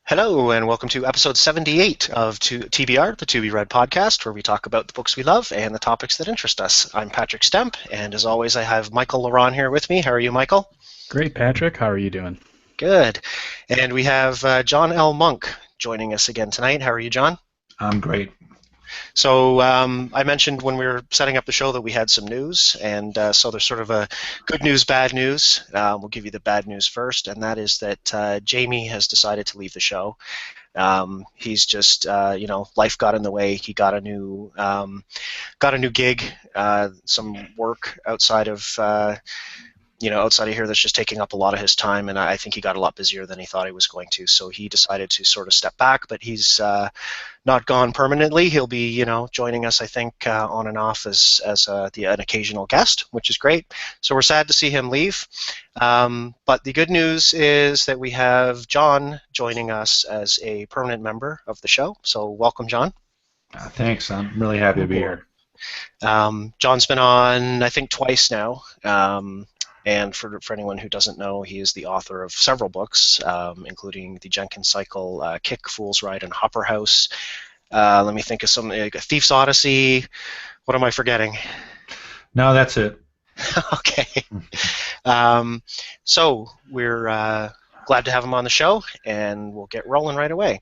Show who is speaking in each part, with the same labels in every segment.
Speaker 1: Hello, and welcome to episode 78 of TBR, the To Be Read podcast, where we talk about the books we love and the topics that interest us. I'm Patrick Stemp, and as always, I have Michael Ronn here with me. How are you, Michael?
Speaker 2: Great, Patrick. How are you doing?
Speaker 1: Good. And we have John L. Monk joining us again tonight. How are you, John?
Speaker 3: I'm great.
Speaker 1: So I mentioned when we were setting up the show that we had some news, and so there's sort of a good news, bad news. We'll give you the bad news first, and that is that Jamie has decided to leave the show. He's just, life got in the way. He got a new gig, some work outside of here that's just taking up a lot of his time, and I think he got a lot busier than he thought he was going to. So he decided to sort of step back, but he's not gone permanently. He'll be, joining us, I think, on and off as an occasional guest, which is great. So we're sad to see him leave. But the good news is that we have John joining us as a permanent member of the show. So welcome, John.
Speaker 3: Thanks. I'm really happy to be here.
Speaker 1: John's been on, I think, twice now. And for anyone who doesn't know, he is the author of several books, including the Jenkins Cycle, Kick, Fool's Ride, and Hopper House. Let me think of some, like A Thief's Odyssey. What am I forgetting?
Speaker 3: No, that's it.
Speaker 1: Okay. So we're glad to have him on the show, and we'll get rolling right away.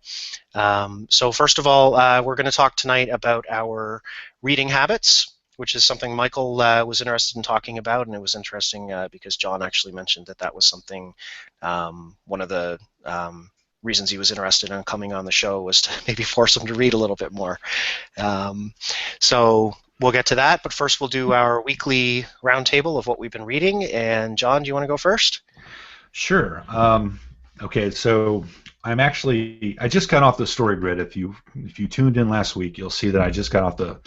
Speaker 1: So first of all, we're going to talk tonight about our reading habits, which is something Michael was interested in talking about, and it was interesting because John actually mentioned that was something, one of the reasons he was interested in coming on the show was to maybe force him to read a little bit more. So we'll get to that, but first we'll do our weekly roundtable of what we've been reading, and John, do you want to go first?
Speaker 3: Sure. Okay, so I just got off the story grid. If you tuned in last week, you'll see that I just got off the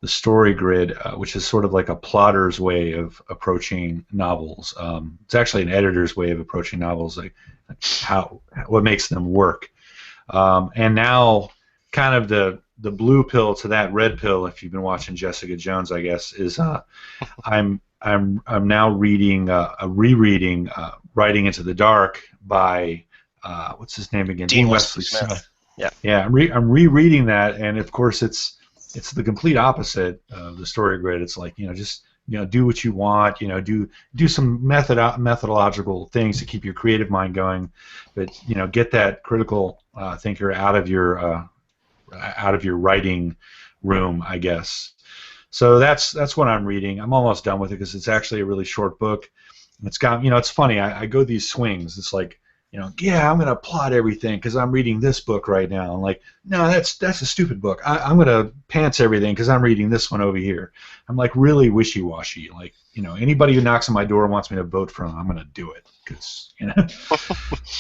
Speaker 3: story grid, which is sort of like a plotter's way of approaching novels. It's actually an editor's way of approaching novels, like what makes them work. And now, kind of the blue pill to that red pill, if you've been watching Jessica Jones, I guess, is I'm now reading rereading Riding into the Dark by what's his name again?
Speaker 1: Dean Wesley Smith.
Speaker 3: Yeah, I'm rereading that, and of course it's the complete opposite of the story grid. It's like, just do what you want, do some methodological things to keep your creative mind going, but get that critical thinker out of your writing room, I guess. So that's what I'm reading. I'm almost done with it because it's actually a really short book. It's got, it's funny. I go these swings. It's like, I'm going to plot everything because I'm reading this book right now. I'm like, no, that's a stupid book. I'm going to pants everything because I'm reading this one over here. I'm like really wishy-washy. Like, anybody who knocks on my door and wants me to vote for them, I'm going to do it because,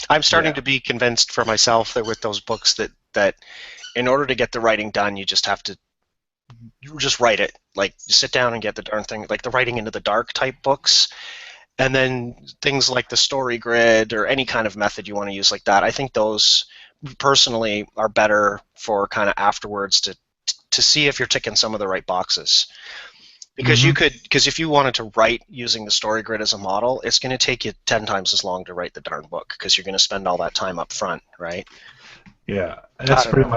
Speaker 1: I'm starting to be convinced for myself that with those books that in order to get the writing done, you just have to just write it. Like, sit down and get the darn thing, like the Writing into the Dark type books. And then things like the story grid or any kind of method you want to use like that, I think those personally are better for kind of afterwards to see if you're ticking some of the right boxes. Because because if you wanted to write using the story grid as a model, it's going to take you 10 times as long to write the darn book because you're going to spend all that time up front, right?
Speaker 3: Yeah, that's pretty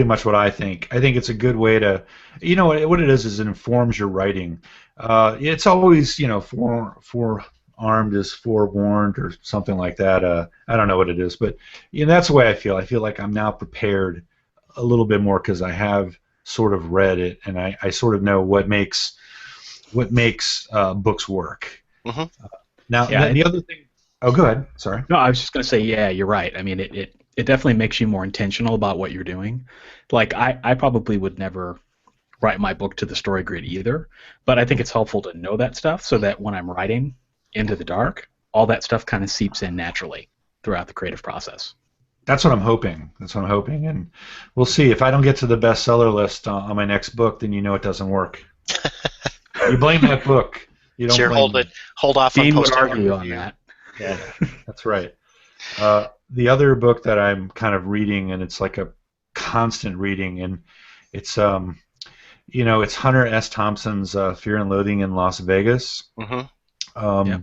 Speaker 3: much what I think. I think it's a good way to, what it is it informs your writing. It's always, forearmed is forewarned or something like that. I don't know what it is, but that's the way I feel. I feel like I'm now prepared a little bit more because I have sort of read it and I sort of know what makes books work.
Speaker 1: Mm-hmm.
Speaker 3: Now, the other thing. Oh, go ahead. Sorry.
Speaker 2: No, I was just going to say, yeah, you're right. I mean, it definitely makes you more intentional about what you're doing. Like, I probably would never write my book to the story grid either, but I think it's helpful to know that stuff so that when I'm writing Into the Dark, all that stuff kind of seeps in naturally throughout the creative process.
Speaker 3: That's what I'm hoping. And we'll see. If I don't get to the bestseller list on my next book, then it doesn't work. You blame that book. You don't
Speaker 1: sure, hold off
Speaker 2: Dean
Speaker 1: on
Speaker 2: would
Speaker 1: posting
Speaker 2: argue on that.
Speaker 3: Yeah, that's right. The other book that I'm kind of reading, and it's like a constant reading, and it's it's Hunter S. Thompson's Fear and Loathing in Las Vegas.
Speaker 1: Mm-hmm.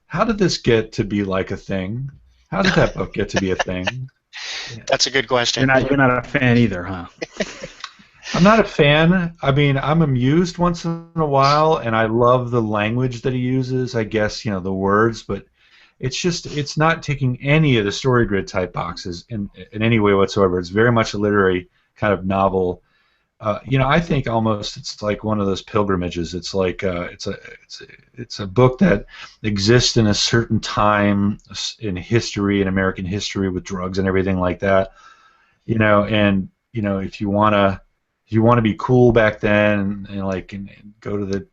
Speaker 3: How did this get to be like a thing? How did that book get to be a thing?
Speaker 1: That's a good question.
Speaker 2: You're not a fan either, huh?
Speaker 3: I'm not a fan. I mean, I'm amused once in a while, and I love the language that he uses. I guess the words, but it's not ticking any of the story grid type boxes in any way whatsoever. It's very much a literary kind of novel. I think almost it's like one of those pilgrimages. It's like it's a book that exists in a certain time in history, in American history, with drugs and everything like that. And if you want to be cool back then, and go to the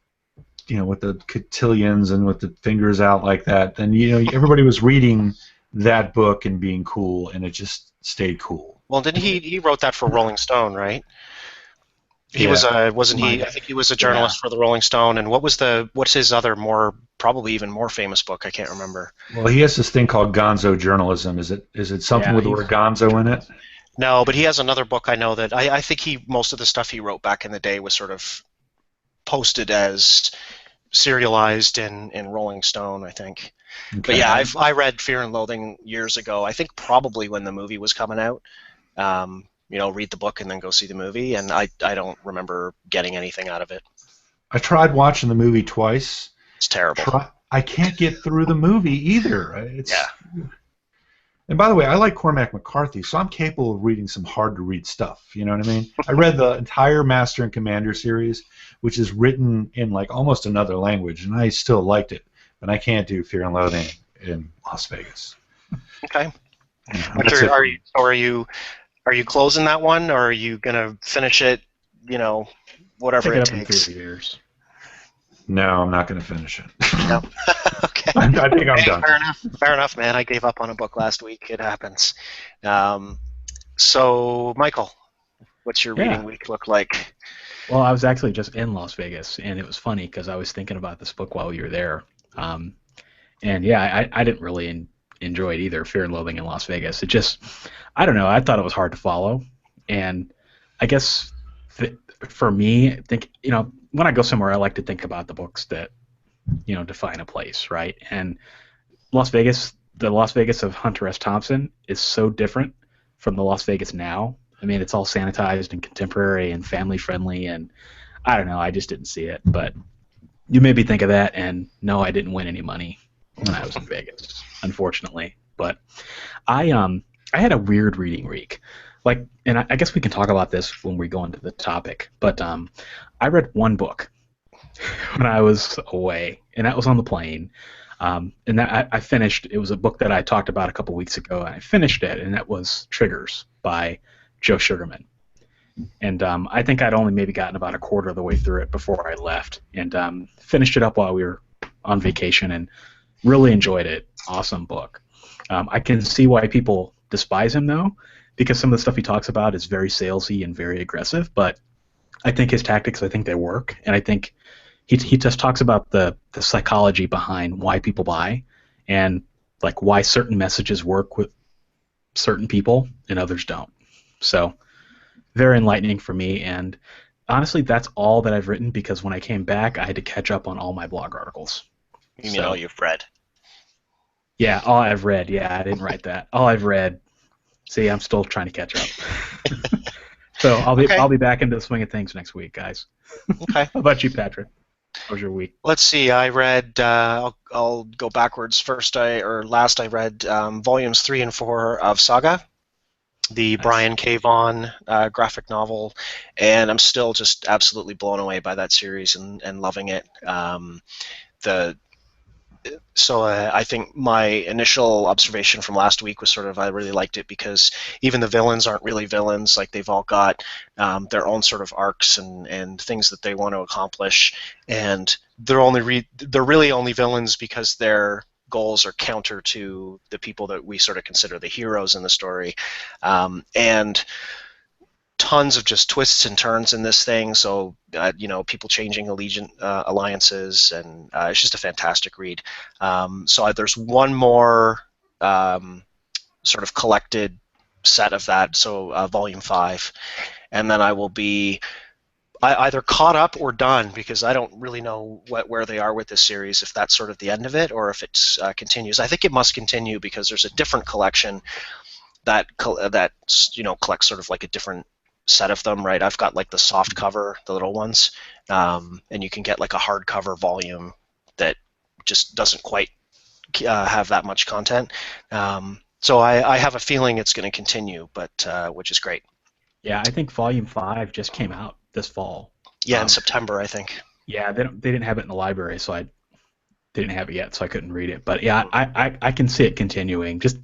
Speaker 3: with the cotillions and with the fingers out like that, then everybody was reading that book and being cool, and it just stayed cool.
Speaker 1: Well, didn't he wrote that for Rolling Stone, right? He was wasn't he? I think he was a journalist for the Rolling Stone. And what's his other probably even more famous book? I can't remember.
Speaker 3: Well, he has this thing called Gonzo journalism. Is it something with the word Gonzo in it?
Speaker 1: No, but he has another book I know that I think most of the stuff he wrote back in the day was sort of posted as serialized in Rolling Stone, I think. Okay. But yeah, I read Fear and Loathing years ago. I think probably when the movie was coming out. Read the book and then go see the movie, and I don't remember getting anything out of it.
Speaker 3: I tried watching the movie twice.
Speaker 1: It's terrible.
Speaker 3: I can't get through the movie either. And by the way, I like Cormac McCarthy, so I'm capable of reading some hard-to-read stuff. You know what I mean? I read the entire Master and Commander series, which is written in like almost another language, and I still liked it. But I can't do Fear and Loathing in Las Vegas.
Speaker 1: Okay. Are you closing that one, or are you gonna finish it? Whatever it takes.
Speaker 2: 3 years.
Speaker 3: No, I'm not gonna finish it.
Speaker 1: No. Okay.
Speaker 3: I think I'm done.
Speaker 1: Fair enough, man. I gave up on a book last week. It happens. So, Michael, what's your reading week look like?
Speaker 2: Well, I was actually just in Las Vegas, and it was funny because I was thinking about this book while you were there. And yeah, I didn't really enjoy it either, Fear and Loathing in Las Vegas. It just, I don't know, I thought it was hard to follow. And I guess for me, I think, when I go somewhere, I like to think about the books that, define a place, right? And Las Vegas, the Las Vegas of Hunter S. Thompson is so different from the Las Vegas now. I mean, it's all sanitized and contemporary and family-friendly, and I don't know, I just didn't see it. But you made me think of that, and no, I didn't win any money when I was in Vegas, unfortunately. But I had a weird reading week. And I guess we can talk about this when we go into the topic, but I read one book when I was away, and that was on the plane. And that I finished. It was a book that I talked about a couple weeks ago, and I finished it, and that was Triggers by Joe Sugarman. And I think I'd only maybe gotten about a quarter of the way through it before I left, and finished it up while we were on vacation, and really enjoyed it. Awesome book. I can see why people despise him, though, because some of the stuff he talks about is very salesy and very aggressive, but I think his tactics, I think they work, and I think he just talks about the psychology behind why people buy and like why certain messages work with certain people and others don't. So very enlightening for me, and honestly, that's all that I've written because when I came back, I had to catch up on all my blog articles.
Speaker 1: You mean all you've read?
Speaker 2: Yeah, all I've read. Yeah, I didn't write that. All I've read. See, I'm still trying to catch up. So I'll be back into the swing of things next week, guys.
Speaker 1: Okay.
Speaker 2: How about you, Patrick? How was your week?
Speaker 1: Let's see. I read. I'll go backwards. Last I read volumes 3 and 4 of Saga, the Brian K. Vaughan graphic novel, and I'm still just absolutely blown away by that series and loving it. I think my initial observation from last week was sort of I really liked it because even the villains aren't really villains. Like they've all got their own sort of arcs and things that they want to accomplish, and they're really only villains because their goals are counter to the people that we sort of consider the heroes in the story, and tons of just twists and turns in this thing. So people changing alliances, and it's just a fantastic read. So there's one more sort of collected set of that. So volume 5, and then I will be either caught up or done because I don't really know where they are with this series. If that's sort of the end of it, or if it continues. I think it must continue because there's a different collection that collects sort of like a different set of them, right? I've got like the soft cover, the little ones, and you can get like a hardcover volume that just doesn't quite have that much content. So I have a feeling it's going to continue, but which is great.
Speaker 2: Yeah, I think Volume 5 just came out this fall.
Speaker 1: Yeah, in September, I think.
Speaker 2: Yeah, they didn't have it in the library, so I didn't have it yet, so I couldn't read it. But yeah, I can see it continuing just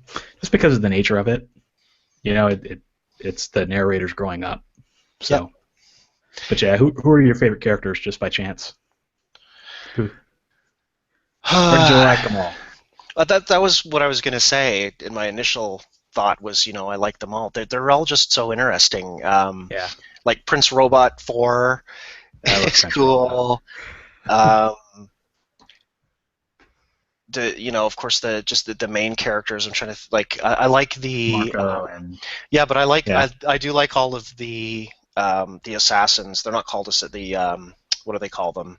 Speaker 2: because of the nature of it. It's the narrators growing up. So,
Speaker 1: Yep.
Speaker 2: But yeah, who are your favorite characters just by chance? Who? Or did you like them all?
Speaker 1: That was what I was going to say in my initial thought was, I like them all. They're all just so interesting.
Speaker 2: Yeah,
Speaker 1: Like Prince Robot 4
Speaker 2: I love
Speaker 1: is
Speaker 2: Prince Robot.
Speaker 1: cool. Of course, the main characters. I'm trying to I like the
Speaker 2: Marco and
Speaker 1: yeah, but
Speaker 2: yeah,
Speaker 1: I do like all of the assassins. They're not called the what do they call them?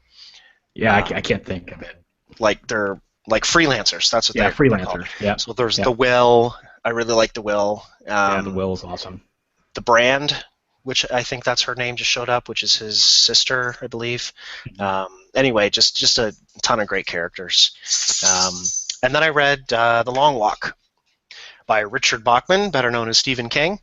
Speaker 2: yeah, I can't think of it.
Speaker 1: Like they're like freelancers. That's what
Speaker 2: Yeah,
Speaker 1: they're called.
Speaker 2: freelancers. Yeah,
Speaker 1: So there's
Speaker 2: yeah,
Speaker 1: the Will. I really like the Will.
Speaker 2: yeah. The Will is awesome.
Speaker 1: The Brand, which I think that's her name, just showed up, which is his sister, I believe. Anyway, just a ton of great characters. And then I read The Long Walk by Richard Bachman, better known as Stephen King.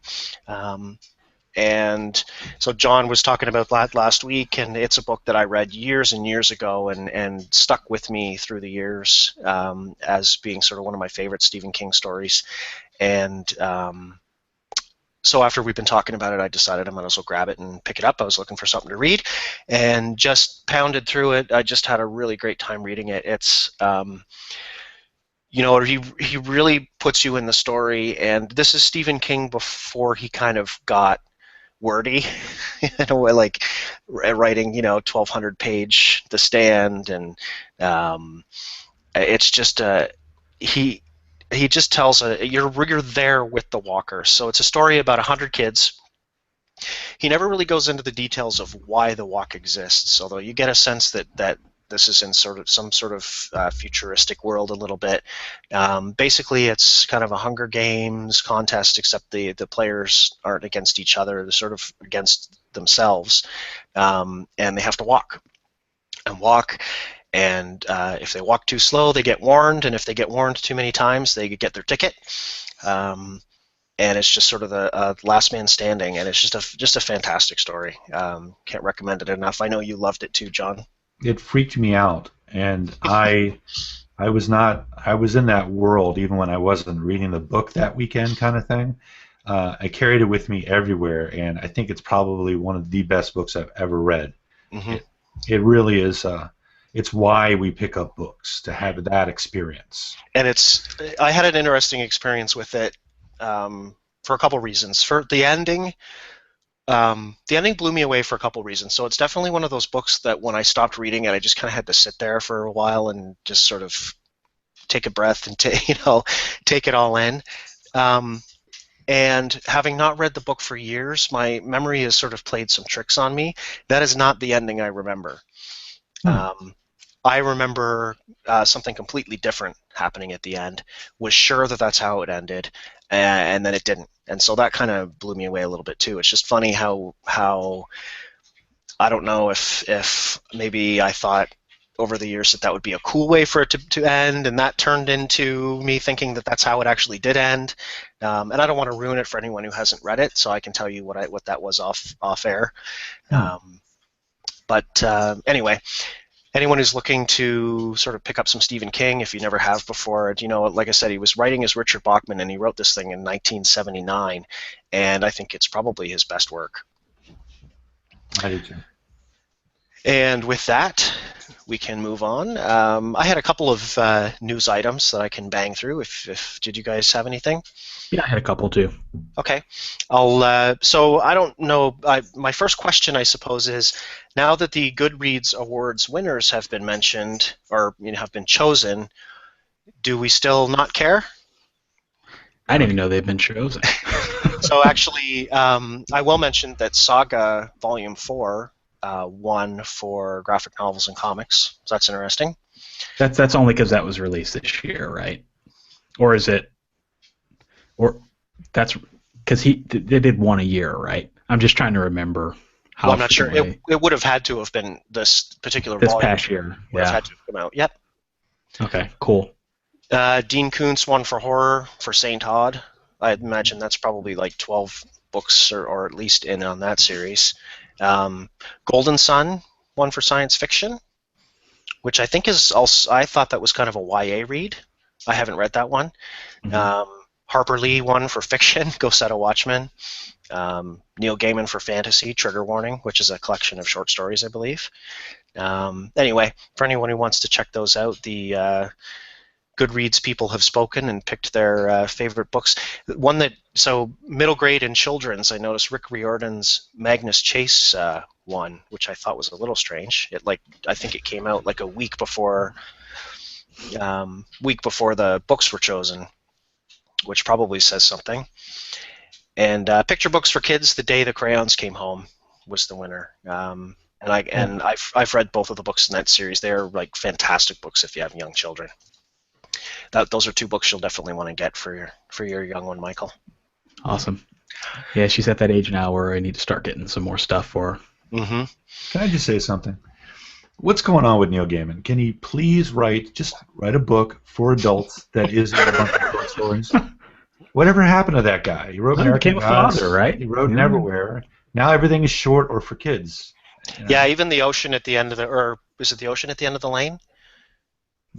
Speaker 1: And so John was talking about that last week, and it's a book that I read years and years ago and stuck with me through the years as being sort of one of my favorite Stephen King stories. And so after we've been talking about it, I decided I might as well grab it and pick it up. I was looking for something to read and just pounded through it. I just had a really great time reading it. It's he really puts you in the story, and this is Stephen King before he kind of got wordy, in a way, like writing 1,200 page The Stand, and it's just he just tells you're there with the walkers. So it's a story about 100 kids. He never really goes into the details of why the walk exists, although you get a sense that this is in some sort of futuristic world a little bit. Basically, it's kind of a Hunger Games contest, except the players aren't against each other; they're sort of against themselves, and they have to walk and walk. And if they walk too slow, they get warned, and if they get warned too many times, they get their ticket. And it's just sort of the last man standing, and it's just a fantastic story. Can't recommend it enough. I know you loved it too, John.
Speaker 3: It freaked me out, and I was in that world even when I wasn't reading the book that weekend, kind of thing. I carried it with me everywhere, and I think it's probably one of the best books I've ever read.
Speaker 1: Mm-hmm.
Speaker 3: It really is. It's why we pick up books, to have that experience.
Speaker 1: And I had an interesting experience with it for a couple reasons. For the ending blew me away for a couple reasons. So it's definitely one of those books that when I stopped reading it, I just kind of had to sit there for a while and just sort of take a breath and take it all in. And having not read the book for years, my memory has sort of played some tricks on me. That is not the ending I remember. I remember something completely different happening at the end. Was sure that that's how it ended, and then it didn't. And so that kind of blew me away a little bit too. It's just funny how I don't know if maybe I thought over the years that would be a cool way for it to end, and that turned into me thinking that that's how it actually did end. And I don't want to ruin it for anyone who hasn't read it, so I can tell you what that was off air. But anyway. Anyone who's looking to sort of pick up some Stephen King, if you never have before, like I said, he was writing as Richard Bachman, and he wrote this thing in 1979, and I think it's probably his best work.
Speaker 3: I do too.
Speaker 1: And with that, we can move on. I had a couple of news items that I can bang through. Did you guys have anything?
Speaker 2: Yeah, I had a couple too.
Speaker 1: Okay. So I don't know. My first question, I suppose, is now that the Goodreads Awards winners have been mentioned or have been chosen, do we still not care?
Speaker 2: I didn't even know they've been chosen.
Speaker 1: So actually, I will mention that Saga Volume 4 won for graphic novels and comics. So that's interesting.
Speaker 2: That's only because that was released this year, right? Or is it? Or That's because they did one a year, right? I'm just trying to remember
Speaker 1: Well,
Speaker 2: how
Speaker 1: I'm not sure.
Speaker 2: frequently.
Speaker 1: It would have had to have been this particular
Speaker 2: This
Speaker 1: volume.
Speaker 2: past year,
Speaker 1: Would have
Speaker 2: yeah.
Speaker 1: had to have come out. Yep.
Speaker 2: Okay, cool.
Speaker 1: Dean Koontz one for horror for Saint Odd. I imagine that's probably like 12 books or at least in on that series. Golden Sun one for science fiction, which I think is also, I thought that was kind of a YA read. I haven't read that one.
Speaker 2: Mhm.
Speaker 1: Harper Lee one for fiction, Go Set a Watchman. Neil Gaiman for fantasy, Trigger Warning, which is a collection of short stories, I believe. Anyway, for anyone who wants to check those out, the Goodreads people have spoken and picked their favorite books. So middle grade and children's, I noticed Rick Riordan's Magnus Chase one, which I thought was a little strange. I think it came out like a week before the books were chosen, which probably says something. And picture books for kids, The Day the Crayons Came Home was the winner. I've read both of the books in that series. They're like fantastic books if you have young children. Those are two books you'll definitely want to get for your young one, Michael.
Speaker 2: Awesome. Yeah, she's at that age now where I need to start getting some more stuff for her.
Speaker 1: Mm-hmm.
Speaker 3: Can I just say something? What's going on with Neil Gaiman? Can he please write a book for adults that isn't a bunch of short stories? Whatever happened to that guy? He wrote American
Speaker 2: became a
Speaker 3: Gods,
Speaker 2: father, right?
Speaker 3: He wrote Neverwhere. Now everything is short or for kids.
Speaker 1: Yeah, even the ocean at the end of or is it the ocean at the end of the lane?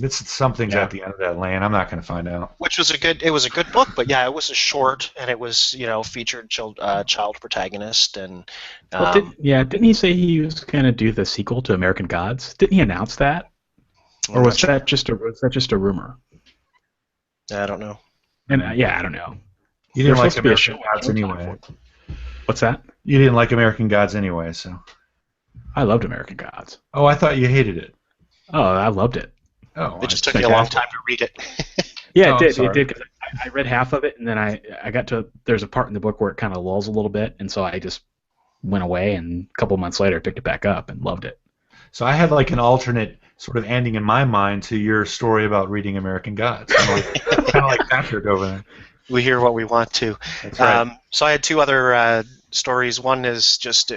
Speaker 3: Something's at the end of that lane. I'm not going to find out.
Speaker 1: Which was it was a good book, but yeah, it was a short, and it was featured child protagonist, and
Speaker 2: didn't he say he was going to do the sequel to American Gods? Didn't he announce that, or was that just a rumor?
Speaker 1: I don't know.
Speaker 2: And I don't know.
Speaker 3: You didn't like American Gods anyway.
Speaker 2: What's that?
Speaker 3: You didn't like American Gods anyway, so.
Speaker 2: I loved American Gods.
Speaker 3: Oh, I thought you hated it.
Speaker 2: Oh, I loved it.
Speaker 3: Oh,
Speaker 1: it just took me a long time to read it.
Speaker 2: Yeah, it did. It did. Cause I read half of it, and then I got to there's a part in the book where it kind of lulls a little bit, and so I just went away, and a couple months later, I picked it back up and loved it.
Speaker 3: So I had like an alternate sort of ending in my mind to your story about reading American Gods. Kind of like Patrick over there.
Speaker 1: We hear what we want to.
Speaker 3: That's right.
Speaker 1: So I had two other stories. One is just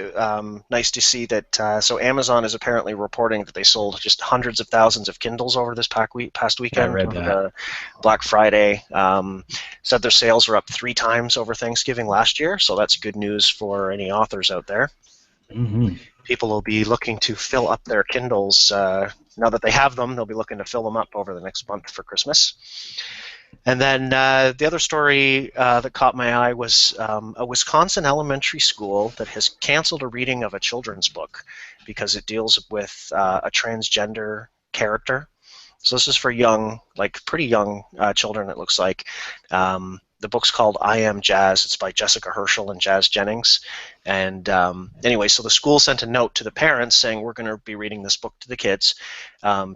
Speaker 1: nice to see that. So Amazon is apparently reporting that they sold just hundreds of thousands of Kindles over this past weekend.
Speaker 2: I read that.
Speaker 1: Black Friday. Said their sales were up 3 times over Thanksgiving last year. So that's good news for any authors out there.
Speaker 2: Mm-hmm.
Speaker 1: People will be looking to fill up their Kindles. Now that they have them, they'll be looking to fill them up over the next month for Christmas. And then the other story that caught my eye was a Wisconsin elementary school that has canceled a reading of a children's book because it deals with a transgender character. So this is for pretty young children, it looks like. The book's called I Am Jazz. It's by Jessica Herschel and Jazz Jennings. And anyway, so the school sent a note to the parents saying we're going to be reading this book to the kids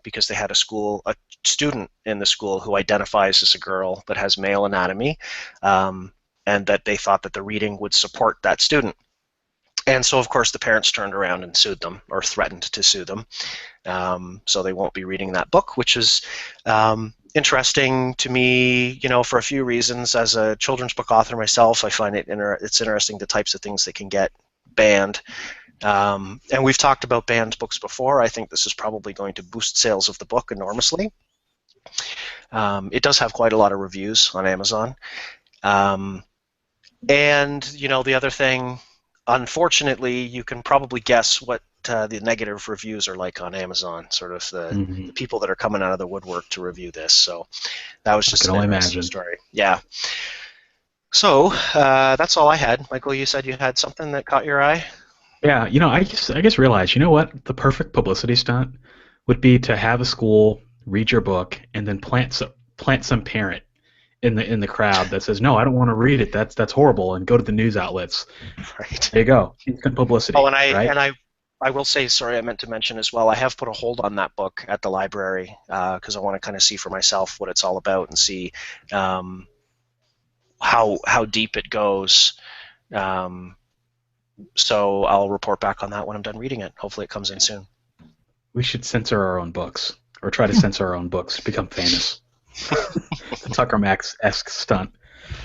Speaker 1: because they had a student in the school who identifies as a girl but has male anatomy, and that they thought that the reading would support that student. And so, of course, the parents turned around and sued them, or threatened to sue them. So they won't be reading that book, which is interesting to me, for a few reasons. As a children's book author myself, I find it's interesting the types of things that can get banned. And we've talked about banned books before. I think this is probably going to boost sales of the book enormously. It does have quite a lot of reviews on Amazon. And, the other thing, unfortunately, you can probably guess what the negative reviews are like on Amazon, sort of the people that are coming out of the woodwork to review this. So that was just an interesting story. Yeah. So that's all I had. Michael, you said you had something that caught your eye?
Speaker 2: Yeah, I just realized, what? The perfect publicity stunt would be to have a school read your book and then plant some parent in the crowd that says, no, I don't want to read it. That's horrible, and go to the news outlets.
Speaker 1: Right.
Speaker 2: There you go. Instant publicity.
Speaker 1: Oh, and I will say, sorry, I meant to mention as well, I have put a hold on that book at the library because I want to kind of see for myself what it's all about and see how deep it goes. So I'll report back on that when I'm done reading it. Hopefully it comes in soon.
Speaker 2: We should censor our own books, or try to censor our own books, become famous. The Tucker Max-esque stunt.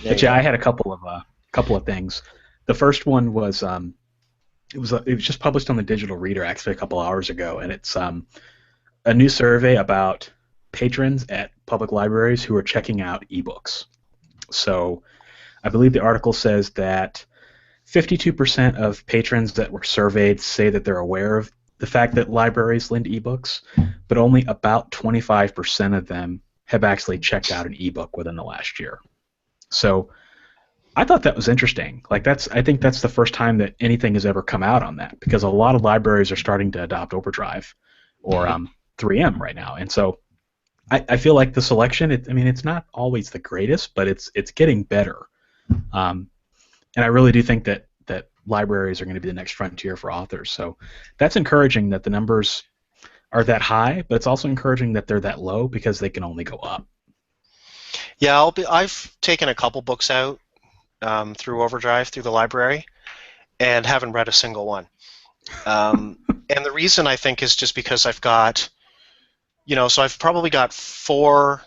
Speaker 2: But yeah, I had a couple of things. The first one was it was just published on the Digital Reader actually a couple hours ago, and it's a new survey about patrons at public libraries who are checking out ebooks. So I believe the article says that 52% of patrons that were surveyed say that they're aware of the fact that libraries lend ebooks, but only about 25% of them have actually checked out an ebook within the last year. So I thought that was interesting. Like I think that's the first time that anything has ever come out on that, because a lot of libraries are starting to adopt Overdrive or 3M right now, and so I feel like the selection. It's not always the greatest, but it's getting better. And I really do think that libraries are going to be the next frontier for authors. So that's encouraging that the numbers are that high, but it's also encouraging that they're that low because they can only go up.
Speaker 1: Yeah, I've taken a couple books out through Overdrive, through the library, and haven't read a single one. And the reason, I think, is just because I've got, so I've probably got 4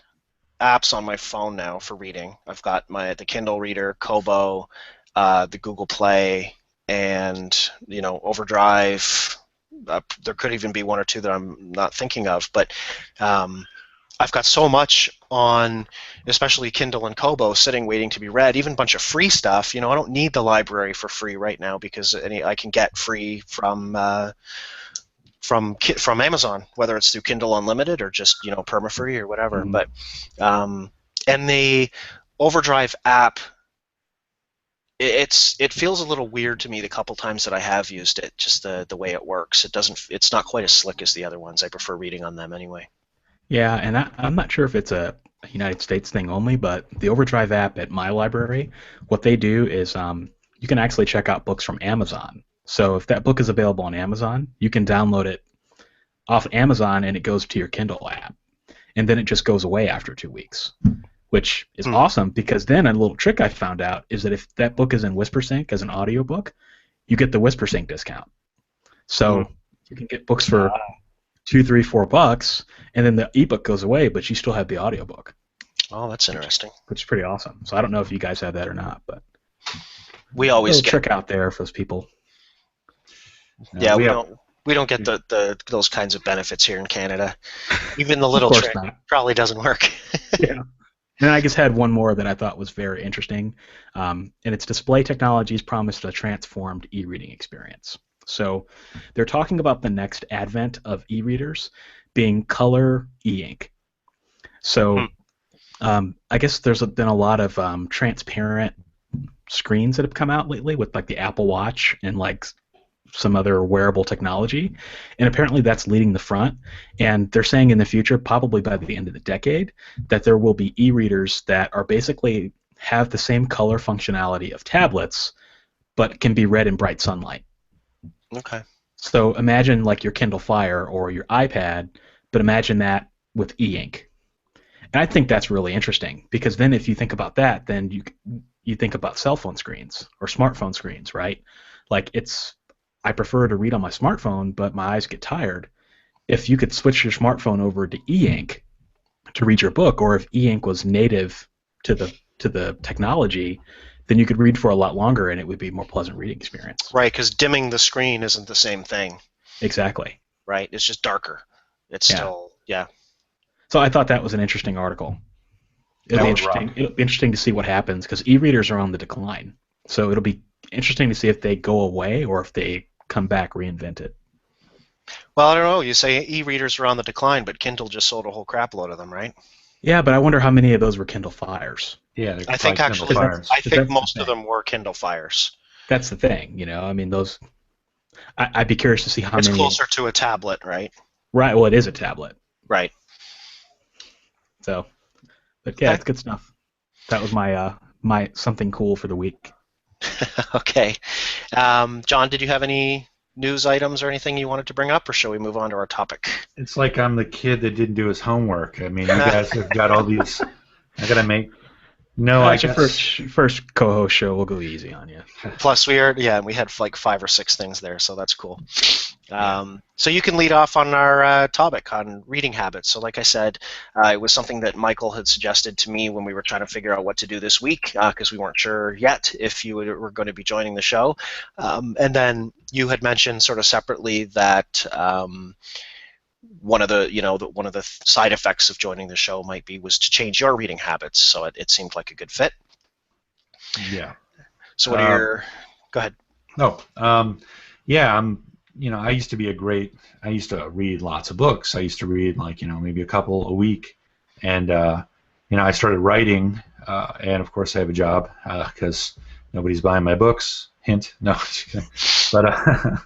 Speaker 1: apps on my phone now for reading. I've got the Kindle Reader, Kobo, the Google Play, and Overdrive. There could even be 1 or 2 that I'm not thinking of, but I've got so much on, especially Kindle and Kobo, sitting waiting to be read. Even a bunch of free stuff. I don't need the library for free right now because I can get free from Amazon, whether it's through Kindle Unlimited or just perma-free or whatever.
Speaker 2: Mm-hmm.
Speaker 1: But and the Overdrive app, it feels a little weird to me the couple times that I have used it. Just the way it works. It's not quite as slick as the other ones. I prefer reading on them anyway.
Speaker 2: Yeah, and I'm not sure if it's a United States thing only, but the Overdrive app at my library, what they do is you can actually check out books from Amazon. So if that book is available on Amazon, you can download it off Amazon and it goes to your Kindle app. And then it just goes away after 2 weeks, which is awesome, because then a little trick I found out is that if that book is in WhisperSync as an audiobook, you get the WhisperSync discount. So you can get books for $2, $3, $4, and then the ebook goes away, but you still have the audiobook.
Speaker 1: Oh, that's interesting.
Speaker 2: Which is pretty awesome. So I don't know if you guys have that or not, but
Speaker 1: we always
Speaker 2: get a trick out there for those people.
Speaker 1: Yeah, we don't get those kinds of benefits here in Canada. Even the little trick probably doesn't work.
Speaker 2: Yeah. And I just had one more that I thought was very interesting, and it's display technologies promised a transformed e-reading experience. So they're talking about the next advent of e-readers being color e-ink. So I guess there's been a lot of transparent screens that have come out lately with like the Apple Watch and like some other wearable technology, and apparently that's leading the front. And they're saying in the future, probably by the end of the decade, that there will be e-readers that are basically have the same color functionality of tablets, but can be read in bright sunlight.
Speaker 1: Okay.
Speaker 2: So imagine like your Kindle Fire or your iPad, but imagine that with e-ink. And I think that's really interesting, because then if you think about that, then you think about cell phone screens or smartphone screens, right? Like I prefer to read on my smartphone, but my eyes get tired. If you could switch your smartphone over to e-ink to read your book, or if e-ink was native to the technology, then you could read for a lot longer and it would be a more pleasant reading experience.
Speaker 1: Right, because dimming the screen isn't the same thing.
Speaker 2: Exactly.
Speaker 1: Right, it's just darker. It's still, yeah.
Speaker 2: So I thought that was an interesting article. It'll be interesting to see what happens, because e-readers are on the decline. So it'll be interesting to see if they go away or if they come back reinvented.
Speaker 1: Well, I don't know. You say e-readers are on the decline, but Kindle just sold a whole crap load of them, right?
Speaker 2: Yeah, but I wonder how many of those were Kindle Fires.
Speaker 3: Yeah,
Speaker 1: I think actually, I think most of them were Kindle Fires.
Speaker 2: That's the thing, I mean, those. I'd be curious to see how many.
Speaker 1: It's closer to a tablet, right?
Speaker 2: Right. Well, it is a tablet.
Speaker 1: Right.
Speaker 2: So, but yeah, it's good stuff. That was my something cool for the week.
Speaker 1: Okay. John, did you have any news items or anything you wanted to bring up, or shall we move on to our topic?
Speaker 3: It's like I'm the kid that didn't do his homework. I mean, you guys have got all these. I got to make No, I
Speaker 2: It's your
Speaker 3: guess.
Speaker 2: first co-host show. We'll go easy on you.
Speaker 1: Plus, we had like 5 or 6 things there, so that's cool.
Speaker 3: Yeah.
Speaker 1: So you can lead off on our topic on reading habits. So, like I said, it was something that Michael had suggested to me when we were trying to figure out what to do this week because we weren't sure yet if you were going to be joining the show. And then you had mentioned sort of separately that one of the one of the side effects of joining the show might be was to change your reading habits. So it seemed like a good fit.
Speaker 3: Yeah.
Speaker 1: So what are your? Go ahead.
Speaker 3: No. Yeah. I used to be I used to read lots of books. I used to read like maybe a couple a week, and I started writing, and of course I have a job because nobody's buying my books. Hint. No. Just kidding. But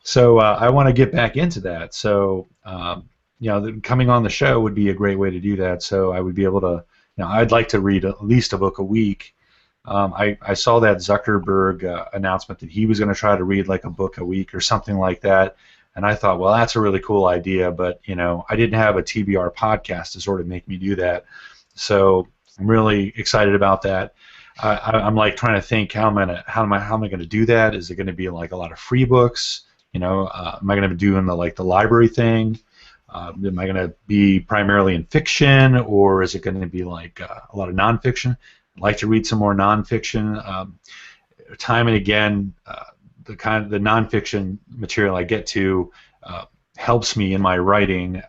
Speaker 3: so I want to get back into that. So coming on the show would be a great way to do that. So I would be able to. I'd like to read at least a book a week. I saw that Zuckerberg announcement that he was going to try to read like a book a week or something like that, and I thought, well, that's a really cool idea, but I didn't have a TBR podcast to sort of make me do that, so I'm really excited about that. I'm like trying to think how am I going to do that? Is it going to be like a lot of free books? Am I going to be doing the library thing? Am I going to be primarily in fiction, or is it going to be like a lot of nonfiction? I'd like to read some more nonfiction. Time and again, the nonfiction material I get to helps me in my writing,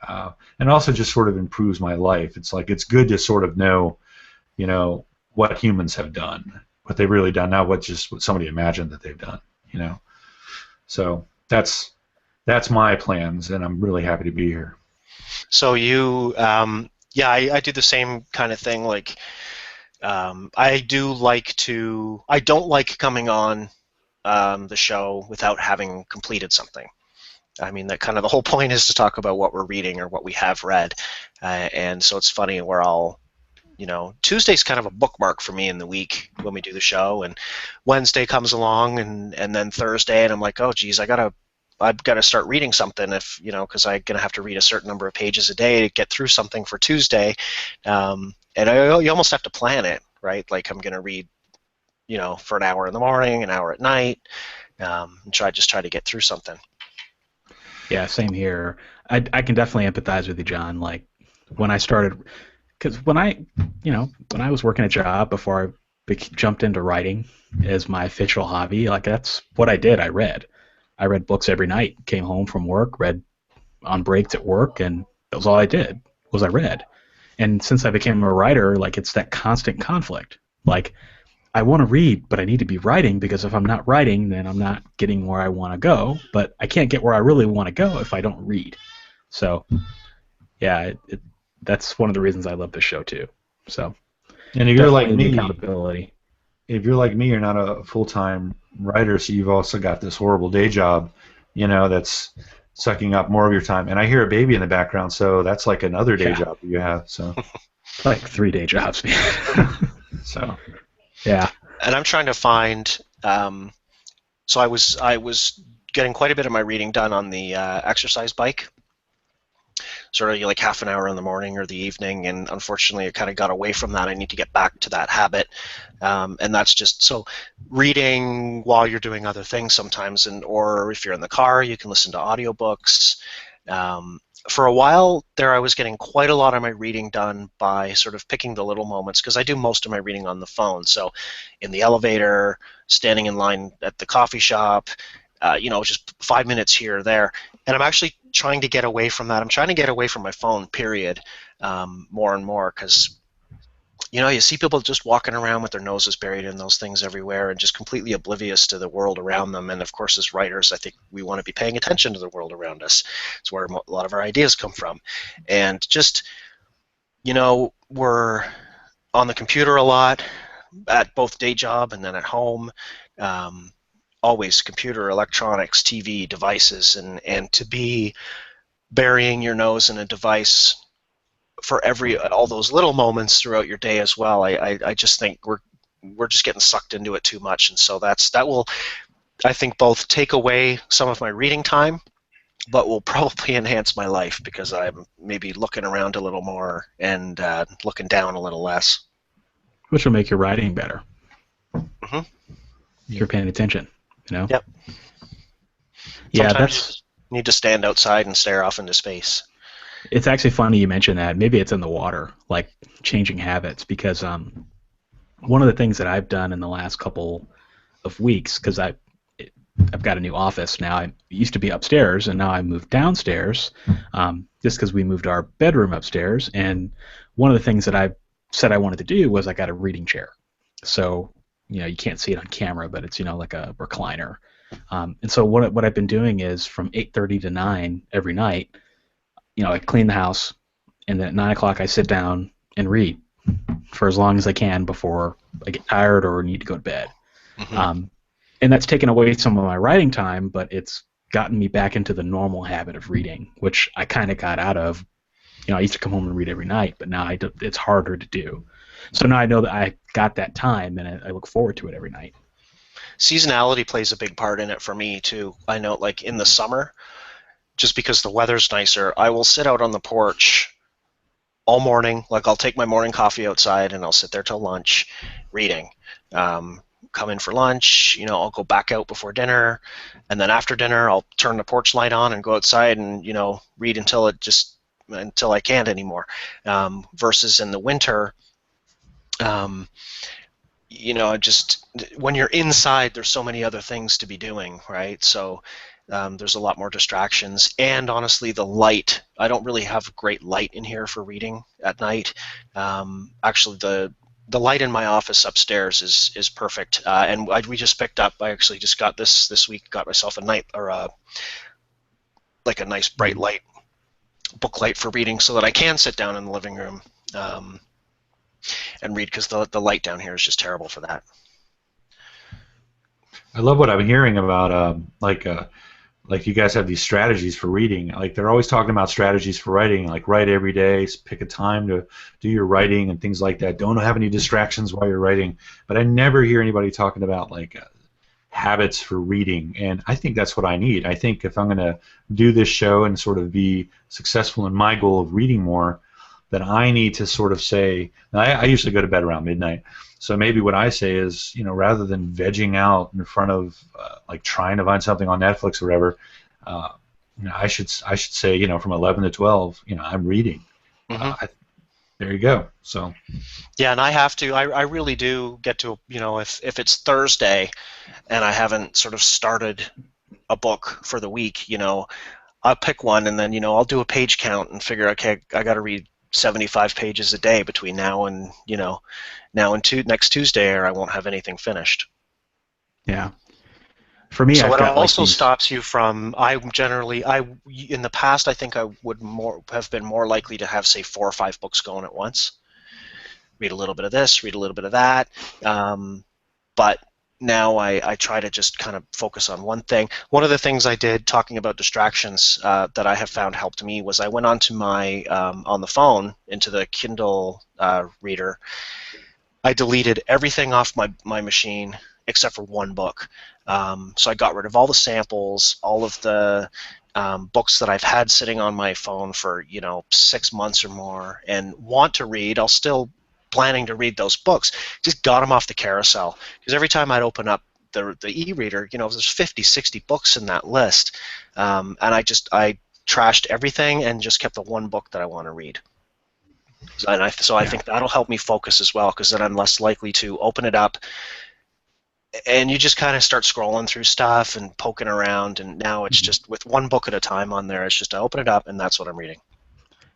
Speaker 3: and also just sort of improves my life. It's like it's good to sort of know, what humans have done, what they've really done, not what somebody imagined that they've done. So that's my plans, and I'm really happy to be here.
Speaker 1: So you, I do the same kind of thing. Like, I don't like coming on the show without having completed something. I mean, that kind of the whole point is to talk about what we're reading or what we have read. And so it's funny where Tuesday's kind of a bookmark for me in the week when we do the show, and Wednesday comes along, and then Thursday, and I'm like, oh, geez, I've got to start reading something because I'm going to have to read a certain number of pages a day to get through something for Tuesday. And you almost have to plan it, right? Like I'm going to read, for an hour in the morning, an hour at night, and try to get through something.
Speaker 2: Yeah, same here. I can definitely empathize with you, John. Like when I started, because when I was working a job before I jumped into writing as my official hobby, like that's what I did. I read books every night. Came home from work, read on breaks at work, and that was all I did. Was I read. And since I became a writer, like it's that constant conflict. Like I want to read, but I need to be writing because if I'm not writing, then I'm not getting where I want to go. But I can't get where I really want to go if I don't read. So, yeah, that's one of the reasons I love this show too. So,
Speaker 3: and if you're like
Speaker 2: definitely the
Speaker 3: me,
Speaker 2: accountability.
Speaker 3: If you're like me, you're not a full-time writer, so you've also got this horrible day job, that's sucking up more of your time. And I hear a baby in the background, so that's like another day job that you have. So,
Speaker 2: like 3 day jobs, man.
Speaker 3: So.
Speaker 2: Yeah.
Speaker 1: And I'm trying to find. So I was getting quite a bit of my reading done on the exercise bike, sort of like half an hour in the morning or the evening, and unfortunately I kind of got away from that. I need to get back to that habit, and that's just so reading while you're doing other things sometimes, or if you're in the car, you can listen to audiobooks. For a while there, I was getting quite a lot of my reading done by sort of picking the little moments, because I do most of my reading on the phone. So in the elevator, standing in line at the coffee shop, just 5 minutes here or there. And I'm actually trying to get away from that. I'm trying to get away from my phone, period, more and more, because you see people just walking around with their noses buried in those things everywhere and just completely oblivious to the world around them. And of course, as writers, I think we want to be paying attention to the world around us. It's where a lot of our ideas come from. And just, we're on the computer a lot at both day job and then at home. Always computer, electronics, TV, devices, and to be burying your nose in a device for all those little moments throughout your day as well. I just think we're just getting sucked into it too much, and so that will, I think, both take away some of my reading time, but will probably enhance my life because I'm maybe looking around a little more and looking down a little less.
Speaker 2: which will make your writing better
Speaker 1: Hmm.
Speaker 2: if you're paying attention.
Speaker 1: Yep.
Speaker 2: Yeah,
Speaker 1: Sometimes you just need to stand outside and stare off into space.
Speaker 2: it's actually funny you mention that. Maybe it's in the water, like changing habits, because one of the things that I've done in the last couple of weeks, because I've got a new office now. I used to be upstairs, and now I moved downstairs, just because we moved our bedroom upstairs. And one of the things that I said I wanted to do was I got a reading chair. So you can't see it on camera, but it's like a recliner. And so what I've been doing is from 8:30 to 9 every night. I clean the house, and then at 9 o'clock I sit down and read for as long as I can before I get tired or need to go to bed.
Speaker 1: Hmm.
Speaker 2: And that's taken away some of my writing time, but it's gotten me back into the normal habit of reading, which I kind of got out of. I used to come home and read every night, but now it's harder to do. So now I know that I got that time, and I look forward to it every night.
Speaker 1: Seasonality plays a big part in it for me too. I know, like in the summer, just because the weather's nicer, I will sit out on the porch all morning. Like I'll take my morning coffee outside and I'll sit there till lunch reading. Come in for lunch, I'll go back out before dinner, and then after dinner I'll turn the porch light on and go outside and read until I can't anymore. Versus in the winter, um, just when you're inside, there's so many other things to be doing, right? So there's a lot more distractions, and honestly, the light. I don't really have great light in here for reading at night. Actually, the light in my office upstairs is perfect, and we just picked up. I actually just got this week. Got myself a night or like a nice bright light, book light for reading, so that I can sit down in the living room and read, because the light down here is just terrible for that.
Speaker 3: I love what I'm hearing about like you guys have these strategies for reading. Like they're always talking about strategies for writing, like write every day, pick a time to do your writing and things like that. Don't have any distractions while you're writing. But I never hear anybody talking about like habits for reading, and I think that's what I need. I think if I'm going to do this show and sort of be successful in my goal of reading more, then I need to sort of say, I usually go to bed around midnight. So maybe what I say is, rather than vegging out in front of, like trying to find something on Netflix or whatever, I should say, from 11 to 12, I'm reading.
Speaker 1: Hmm.
Speaker 3: There you go. So.
Speaker 1: Yeah, and I have to. I really do get to. If it's Thursday, and I haven't sort of started a book for the week, I'll pick one, and then I'll do a page count and figure, okay, I got to read 75 pages a day between now and next Tuesday, or I won't have anything finished.
Speaker 2: Yeah. For me,
Speaker 1: So
Speaker 2: I've
Speaker 1: what
Speaker 2: got like
Speaker 1: also
Speaker 2: these.
Speaker 1: stops you from, in the past, I think I would have been more likely to have, say, 4 or 5 books going at once. Read a little bit of this, read a little bit of that. But now I try to just kind of focus on one thing. One of the things I did, talking about distractions, that I have found helped me, was I went onto my, on the phone, into the Kindle reader. I deleted everything off my machine except for one book. So I got rid of all the samples, all of the books that I've had sitting on my phone for 6 months or more and want to read. I'll still planning to read those books. Just got them off the carousel, because every time I'd open up the e-reader, there's 50, 60 books in that list, and I trashed everything and just kept the one book that I want to read. I think that'll help me focus as well, because then I'm less likely to open it up, and you just kind of start scrolling through stuff and poking around, and now it's just with one book at a time on there. It's just I open it up and that's what I'm reading.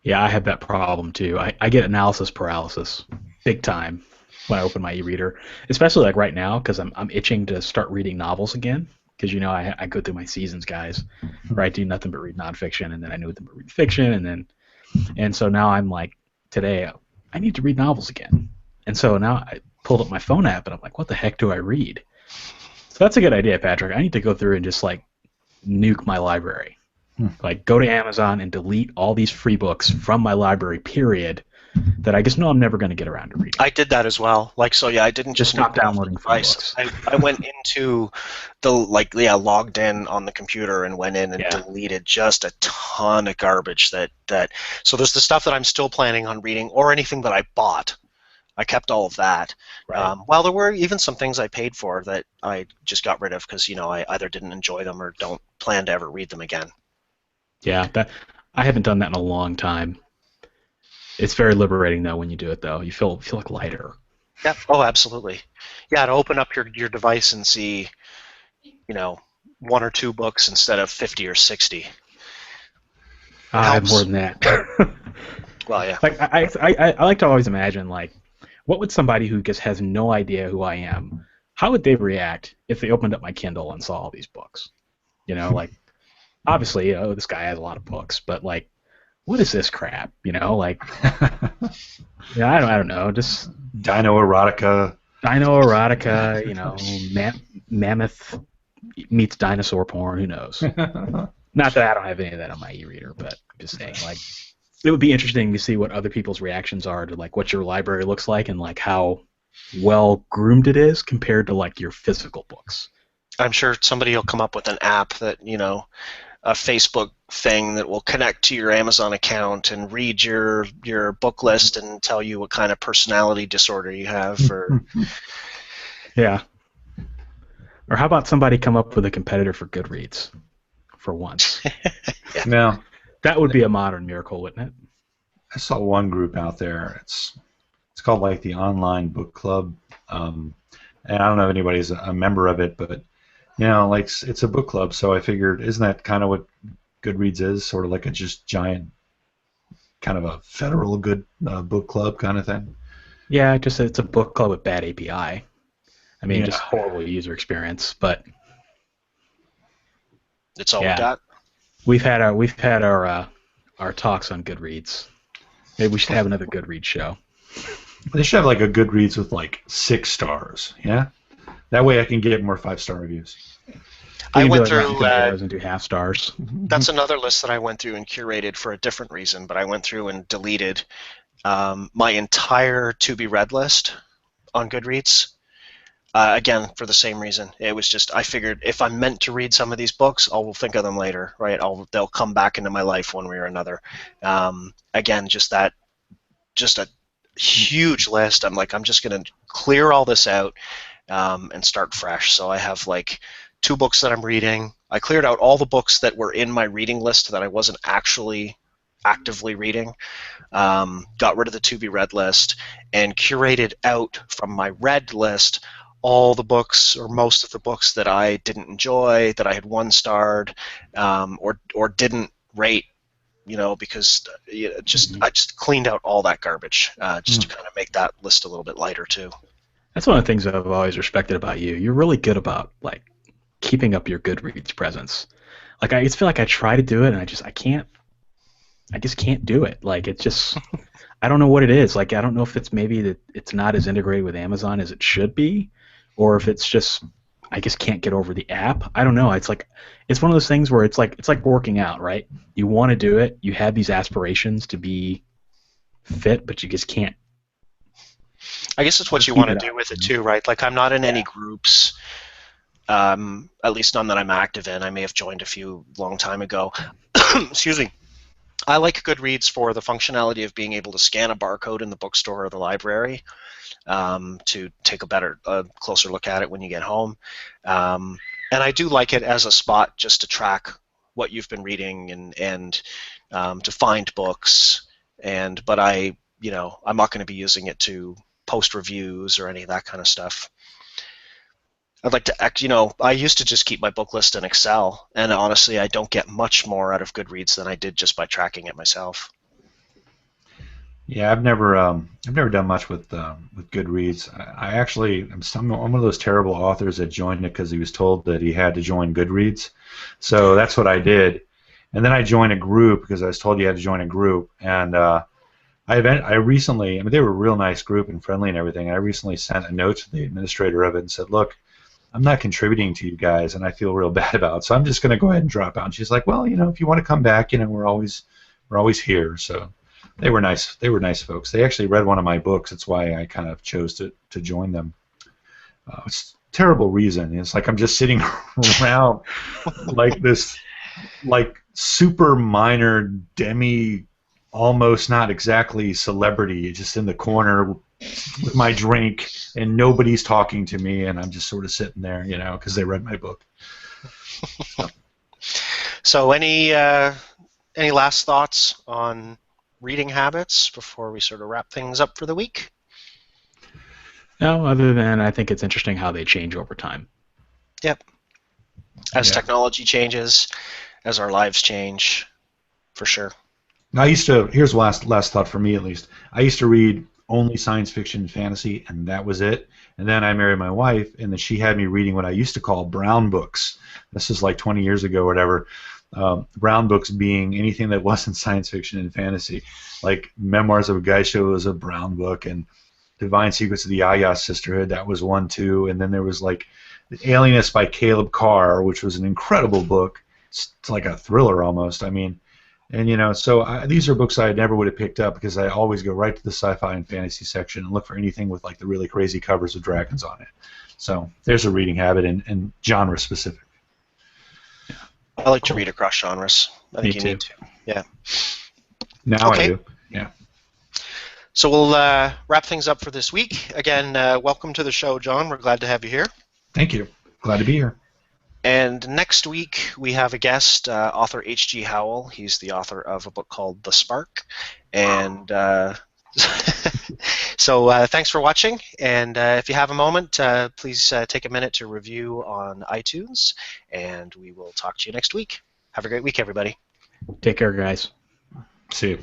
Speaker 2: Yeah, I have that problem too. I get analysis paralysis big time when I open my e-reader, especially like right now, because I'm itching to start reading novels again. Because I go through my seasons, guys, where I do nothing but read nonfiction, and then I know nothing but read fiction, and so now I'm like, today I need to read novels again, and so now I pulled up my phone app and I'm like, what the heck do I read? So that's a good idea, Patrick. I need to go through and just like nuke my library. Like go to Amazon and delete all these free books from my library, period, that I just know I'm never going to get around to reading.
Speaker 1: I did that as well. I didn't just
Speaker 2: stop downloading free books.
Speaker 1: I went into logged in on the computer and went in and deleted just a ton of garbage so there's the stuff that I'm still planning on reading, or anything that I bought. I kept all of that.
Speaker 2: Right.
Speaker 1: While there were even some things I paid for that I just got rid of because I either didn't enjoy them or don't plan to ever read them again.
Speaker 2: Yeah, that I haven't done that in a long time. It's very liberating though when you do it though. You feel like lighter.
Speaker 1: Yeah. Oh, absolutely. Yeah, to open up your device and see, one or two books instead of 50 or 60. It
Speaker 2: I have more
Speaker 1: helps.
Speaker 2: than that.
Speaker 1: Well, yeah.
Speaker 2: Like I like to always imagine like what would somebody who just has no idea who I am, how would they react if they opened up my Kindle and saw all these books? Like obviously, this guy has a lot of books, but like, what is this crap? Like, yeah, I don't know, just
Speaker 3: Dino erotica.
Speaker 2: dino erotica, mammoth meets dinosaur porn. Who knows? Not that I don't have any of that on my e-reader, but I'm just saying, like, it would be interesting to see what other people's reactions are to like what your library looks like and like how well groomed it is compared to like your physical books.
Speaker 1: I'm sure somebody will come up with an app that, a Facebook thing that will connect to your Amazon account and read your book list and tell you what kind of personality disorder you have.
Speaker 2: Yeah. Or how about somebody come up with a competitor for Goodreads for once?
Speaker 1: Yeah.
Speaker 3: Now,
Speaker 2: That would be a modern miracle, wouldn't it?
Speaker 3: I saw one group out there. It's called like the Online Book Club, and I don't know if anybody's a member of it, but like it's a book club. So I figured, isn't that kind of what Goodreads is? Sort of like a just giant, kind of a federal book club kind of thing.
Speaker 2: Yeah, just it's a book club with bad API. I mean,
Speaker 3: Yeah.
Speaker 2: just horrible user experience. But
Speaker 1: It's all
Speaker 2: yeah,
Speaker 1: we got.
Speaker 2: we've had our talks on Goodreads. Maybe we should have another Goodreads show.
Speaker 3: They should have like a Goodreads with like 6 stars. Yeah, that way I can get more 5-star reviews.
Speaker 1: I
Speaker 2: We can
Speaker 1: went
Speaker 2: do like Rotten
Speaker 1: through.
Speaker 2: Tomatoes and do half stars.
Speaker 1: That's another list that I went through and curated for a different reason, but I went through and deleted my entire to be read list on Goodreads. Again, for the same reason. It was just I figured if I'm meant to read some of these books, I'll think of them later, right? They'll come back into my life one way or another. Again, just a huge list. I'm just going to clear all this out and start fresh. So I have like 2 books that I'm reading. I cleared out all the books that were in my reading list that I wasn't actually actively reading. Got rid of the to be read list and curated out from my read list all the books or most of the books that I didn't enjoy, that I had 1-starred, or didn't rate, because I just cleaned out all that garbage just to kind of make that list a little bit lighter too.
Speaker 2: That's one of the things I've always respected about you. You're really good about like keeping up your Goodreads presence. Like I just feel like I try to do it and I just can't do it. Like it's just I don't know what it is. Like I don't know if it's maybe that it's not as integrated with Amazon as it should be, or if it's just I just can't get over the app. I don't know. It's like it's one of those things where it's like working out, right? You want to do it, you have these aspirations to be fit, but you just can't.
Speaker 1: I guess it's what you want to do with it too, right? Like I'm not in any groups, at least none that I'm active in. I may have joined a few long time ago. Excuse me. I like Goodreads for the functionality of being able to scan a barcode in the bookstore or the library to take a closer look at it when you get home. And I do like it as a spot just to track what you've been reading and to find books. But I'm not going to be using it to post reviews or any of that kind of stuff. I'd like to, I used to just keep my book list in Excel, and honestly, I don't get much more out of Goodreads than I did just by tracking it myself.
Speaker 3: Yeah, I've never done much with Goodreads. I actually I'm one of those terrible authors that joined it because he was told that he had to join Goodreads, so that's what I did, and then I joined a group because I was told you had to join a group, and I recently, they were a real nice group and friendly and everything. I recently sent a note to the administrator of it and said, look, I'm not contributing to you guys, and I feel real bad about it, so I'm just going to go ahead and drop out. And she's like, well, if you want to come back, we're always here. So they were nice. They were nice folks. They actually read one of my books. That's why I kind of chose to join them. It's a terrible reason. It's like I'm just sitting around like this, like super minor almost not exactly celebrity, just in the corner with my drink, and nobody's talking to me, and I'm just sort of sitting there, because they read my book.
Speaker 1: So any last thoughts on reading habits before we sort of wrap things up for the week?
Speaker 2: No, other than I think it's interesting how they change over time.
Speaker 1: Yep. As
Speaker 3: Yeah.
Speaker 1: technology changes, as our lives change, for sure.
Speaker 3: Here's last thought for me at least. I used to read only science fiction and fantasy, and that was it. And then I married my wife, and then she had me reading what I used to call brown books. This is like 20 years ago or whatever. Brown books being anything that wasn't science fiction and fantasy, like Memoirs of a Geisha was a brown book, and Divine Secrets of the Yaya Sisterhood, that was one too. And then there was like The Alienist by Caleb Carr, which was an incredible book. It's like a thriller almost. I mean, and so these are books I never would have picked up because I always go right to the sci-fi and fantasy section and look for anything with like the really crazy covers with dragons on it. So there's a reading habit and genre specific.
Speaker 1: I like to read across genres. I think
Speaker 2: Me
Speaker 1: you
Speaker 2: too.
Speaker 1: need to. Yeah.
Speaker 3: Now
Speaker 1: Okay.
Speaker 3: I do. Yeah.
Speaker 1: So we'll wrap things up for this week. Again, welcome to the show, John. We're glad to have you here.
Speaker 3: Thank you. Glad to be here.
Speaker 1: And next week we have a guest, author H.G. Howell. He's the author of a book called The Spark. And so thanks for watching. And if you have a moment, please take a minute to review on iTunes. And we will talk to you next week. Have a great week, everybody.
Speaker 2: Take care, guys.
Speaker 3: See you.